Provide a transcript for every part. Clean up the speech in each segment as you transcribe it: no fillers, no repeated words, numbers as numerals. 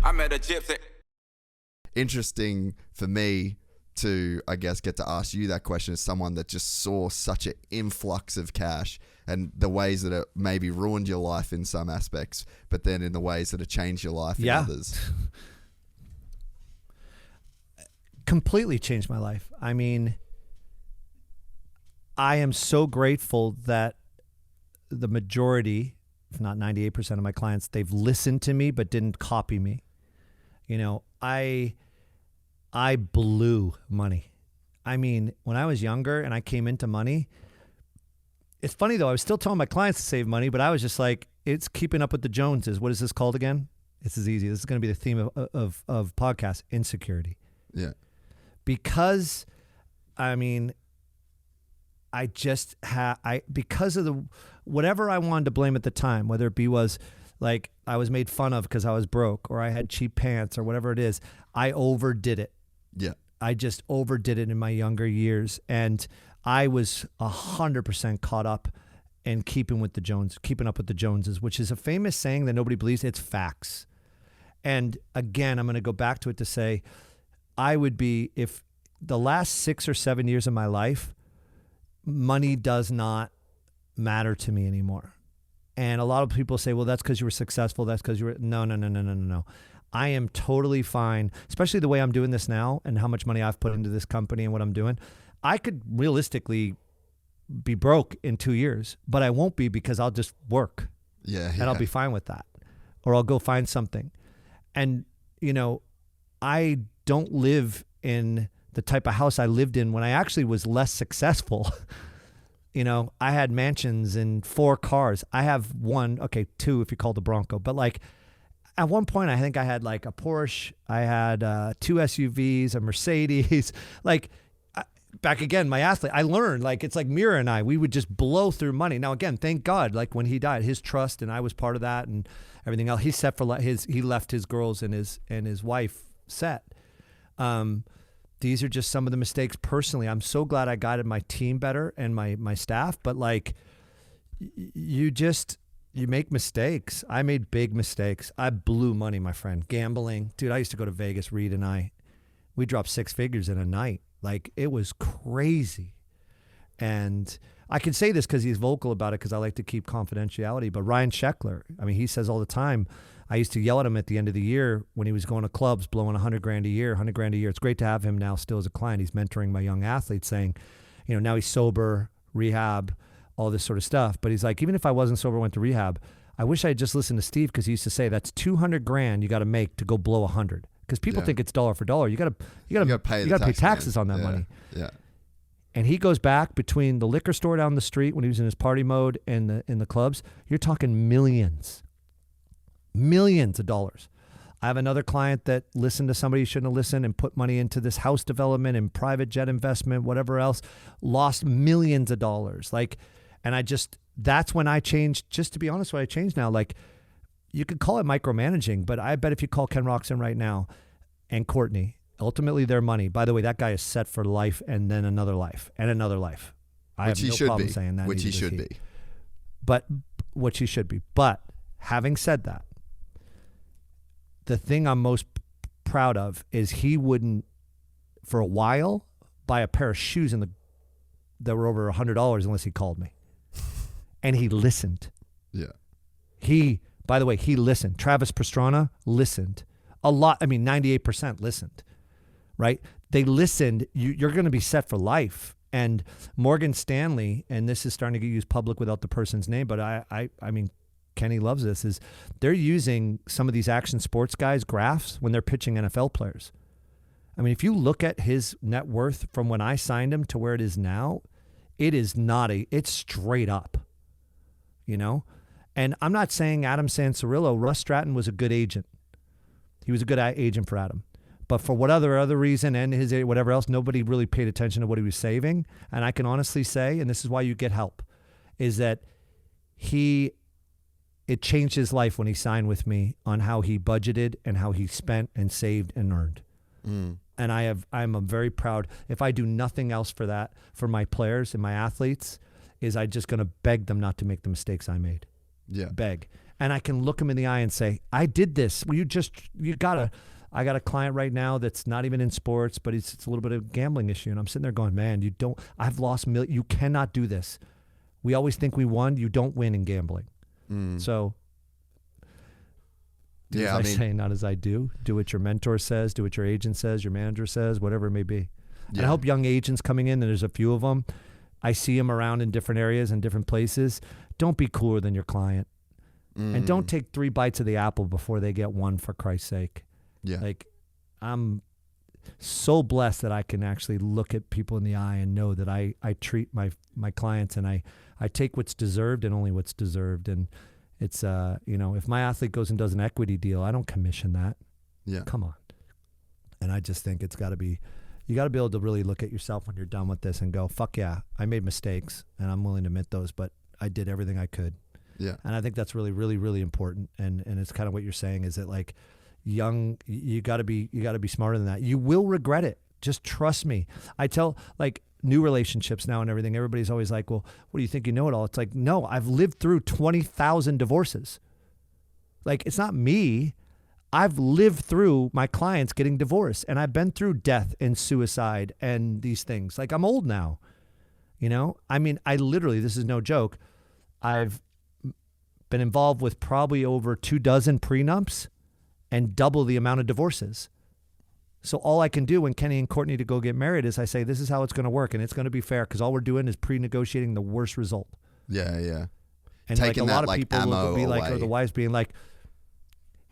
I met a gypsy. Interesting for me to, I guess, get to ask you that question as someone that just saw such an influx of cash and the ways that it maybe ruined your life in some aspects, but then in the ways that it changed your life in others. Completely changed my life. I mean, I am so grateful that the majority, if not 98% of my clients, they've listened to me but didn't copy me. You know, I blew money. I mean, when I was younger and I came into money, it's funny though, I was still telling my clients to save money, but I was just like, it's keeping up with the Joneses. What is this called again? This is easy. This is going to be the theme of podcast, insecurity. Yeah. Because, I mean, I just because of the, whatever I wanted to blame at the time, whether it be was like I was made fun of because I was broke or I had cheap pants or whatever it is, I overdid it. Yeah. I just overdid it in my younger years. And I was 100% caught up in keeping up with the Joneses, which is a famous saying that nobody believes. It's facts. And again, I'm going to go back to it to say, I would be, if the last 6 or 7 years of my life, money does not matter to me anymore. And a lot of people say, well, that's because you were successful. That's because you were, no. I am totally fine, especially the way I'm doing this now and how much money I've put into this company and what I'm doing. I could realistically be broke in 2 years, but I won't be because I'll just work. Yeah. And I'll be fine with that. Or I'll go find something. And, you know, I don't live in the type of house I lived in when I actually was less successful. You know, I had mansions and 4 cars. I have 2 if you call the Bronco. But like at one point, I think I had like a Porsche. I had 2 SUVs, a Mercedes. Like back again, my athlete, I learned like, it's like Mirra and we would just blow through money. Now again, thank God, like when he died, his trust and I was part of that and everything else. He set for he left his girls and his wife set. These are just some of the mistakes personally. I'm so glad I guided my team better and my staff, but like you make mistakes. I made big mistakes. I blew money, my friend. Gambling. Dude, I used to go to Vegas, Reed and we dropped 6 figures in a night. Like it was crazy. And I can say this because he's vocal about it because I like to keep confidentiality, but Ryan Sheckler, I mean, he says all the time, I used to yell at him at the end of the year when he was going to clubs, blowing $100,000 a year. It's great to have him now still as a client. He's mentoring my young athletes saying, you know, now he's sober, rehab, all this sort of stuff. But he's like, even if I wasn't sober, went to rehab, I wish I had just listened to Steve because he used to say that's $200,000 you got to make to go blow 100. Because people think it's dollar for dollar. You got to pay taxes on that money. Yeah. And he goes back between the liquor store down the street when he was in his party mode and in the clubs. You're talking millions of dollars. I have another client that listened to somebody who shouldn't have listened and put money into this house development and private jet investment, whatever else, lost millions of dollars. Like, and that's when I changed, just to be honest, what I changed now, like you could call it micromanaging, but I bet if you call Ken Roczen right now and Courtney, ultimately their money, by the way, that guy is set for life and then another life and another life. I have no problem saying that. Which he should be. But which he should be. But having said that, the thing I'm most proud of is he wouldn't, for a while, buy a pair of shoes that were over $100 unless he called me. And he listened. Yeah. By the way, he listened. Travis Pastrana listened. A lot, 98% listened, right? They listened. You're going to be set for life. And Morgan Stanley, and this is starting to get used public without the person's name, but I mean, Kenny loves this, is they're using some of these action sports guys' graphs when they're pitching NFL players. I mean, if you look at his net worth from when I signed him to where it is now, it's straight up, you know? And I'm not saying Adam Sansarillo, Russ Stratton was a good agent. He was a good agent for Adam. But for whatever other reason and his whatever else, nobody really paid attention to what he was saving. And I can honestly say, and this is why you get help, is that it changed his life when he signed with me on how he budgeted and how he spent and saved and earned. And I'm very proud. If I do nothing else for that, for my players and my athletes, is I just going to beg them not to make the mistakes I made. Yeah. Beg. And I can look them in the eye and say, I did this. Well, I got a client right now that's not even in sports, but it's a little bit of a gambling issue. And I'm sitting there going, man, I've lost millions. You cannot do this. We always think we won. You don't win in gambling. So do as I say, not as I do. Do what your mentor says, do what your agent says, your manager says, whatever it may be. Yeah. And I hope young agents coming in, and there's a few of them, I see them around in different areas and different places. Don't be cooler than your client. And don't take 3 bites of the apple before they get one, for Christ's sake. Yeah. Like, I'm so blessed that I can actually look at people in the eye and know that I treat my clients, and I take what's deserved and only what's deserved. And it's, if my athlete goes and does an equity deal, I don't commission that. Yeah. Come on. And I just think you got to be able to really look at yourself when you're done with this and go, fuck yeah, I made mistakes and I'm willing to admit those, but I did everything I could. Yeah. And I think that's really, really, really important. And it's kind of what you're saying is that, like, you got to be smarter than that. You will regret it. Just trust me. I tell, like, new relationships now and everything, everybody's always like, well, what do you think you know it all? It's like, no, I've lived through 20,000 divorces. Like, it's not me. I've lived through my clients getting divorced, and I've been through death and suicide and these things. Like, I'm old now, I mean, I literally, this is no joke. I've been involved with probably over 24 prenups and double the amount of divorces. So all I can do when Kenny and Courtney to go get married is I say, this is how it's going to work, and it's going to be fair, because all we're doing is pre-negotiating the worst result. Yeah, yeah. And taking like a lot of like people ammo will be like, away. or the wives being like,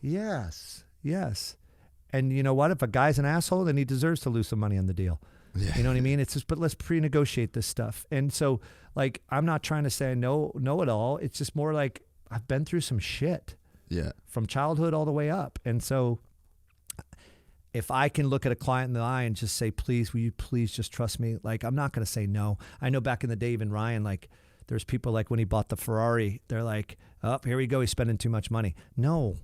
yes. And you know what? If a guy's an asshole, then he deserves to lose some money on the deal. Yeah. You know what I mean? It's just, but let's pre-negotiate this stuff. And so, like, I'm not trying to say I know it all. It's just more like I've been through some shit. Yeah. From childhood all the way up. And so if I can look at a client in the eye and just say, please, will you please just trust me? Like, I'm not going to say no. I know back in the day, even Ryan, like, there's people like when he bought the Ferrari, they're like, oh, here we go. He's spending too much money. No,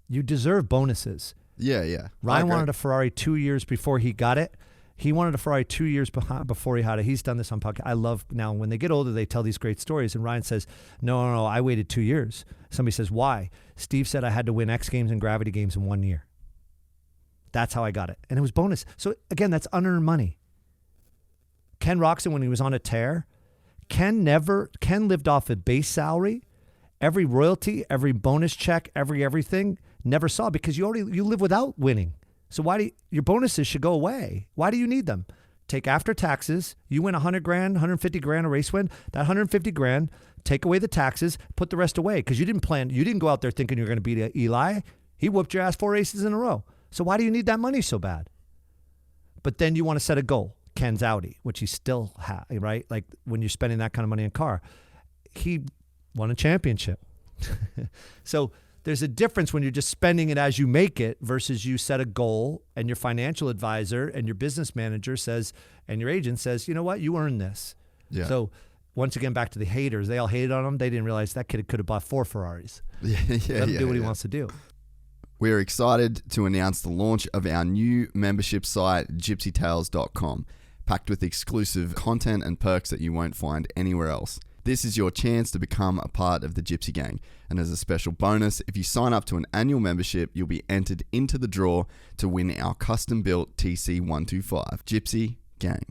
you deserve bonuses. Yeah. Ryan wanted a Ferrari 2 years before he got it. He wanted a Ferrari 2 years before he had it. He's done this on podcast. I love now when they get older, they tell these great stories. And Ryan says, no, I waited 2 years. Somebody says, why? Steve said I had to win X Games and Gravity Games in 1 year. That's how I got it. And it was bonus. So again, that's unearned money. Ken Roczen, when he was on a tear, Ken lived off a base salary, every royalty, every bonus check, everything, never saw, because you live without winning. So your bonuses should go away. Why do you need them? Take after taxes. You win 100 grand, 150 grand a race win. That 150 grand, take away the taxes, put the rest away, because you didn't go out there thinking you're going to beat Eli. He whooped your ass 4 races in a row. So why do you need that money so bad? But then you want to set a goal. Ken's Audi, which he still has, right? Like, when you're spending that kind of money in a car, he won a championship. So there's a difference when you're just spending it as you make it versus you set a goal and your financial advisor and your business manager says, and your agent says, you know what, you earned this. Yeah. So once again, back to the haters, they all hated on him. They didn't realize that kid could have bought 4 Ferraris. Let him do what he wants to do. We're excited to announce the launch of our new membership site, gypsytales.com, packed with exclusive content and perks that you won't find anywhere else. This is your chance to become a part of the Gypsy Gang. And as a special bonus, if you sign up to an annual membership, you'll be entered into the draw to win our custom-built TC125. Gypsy Gang.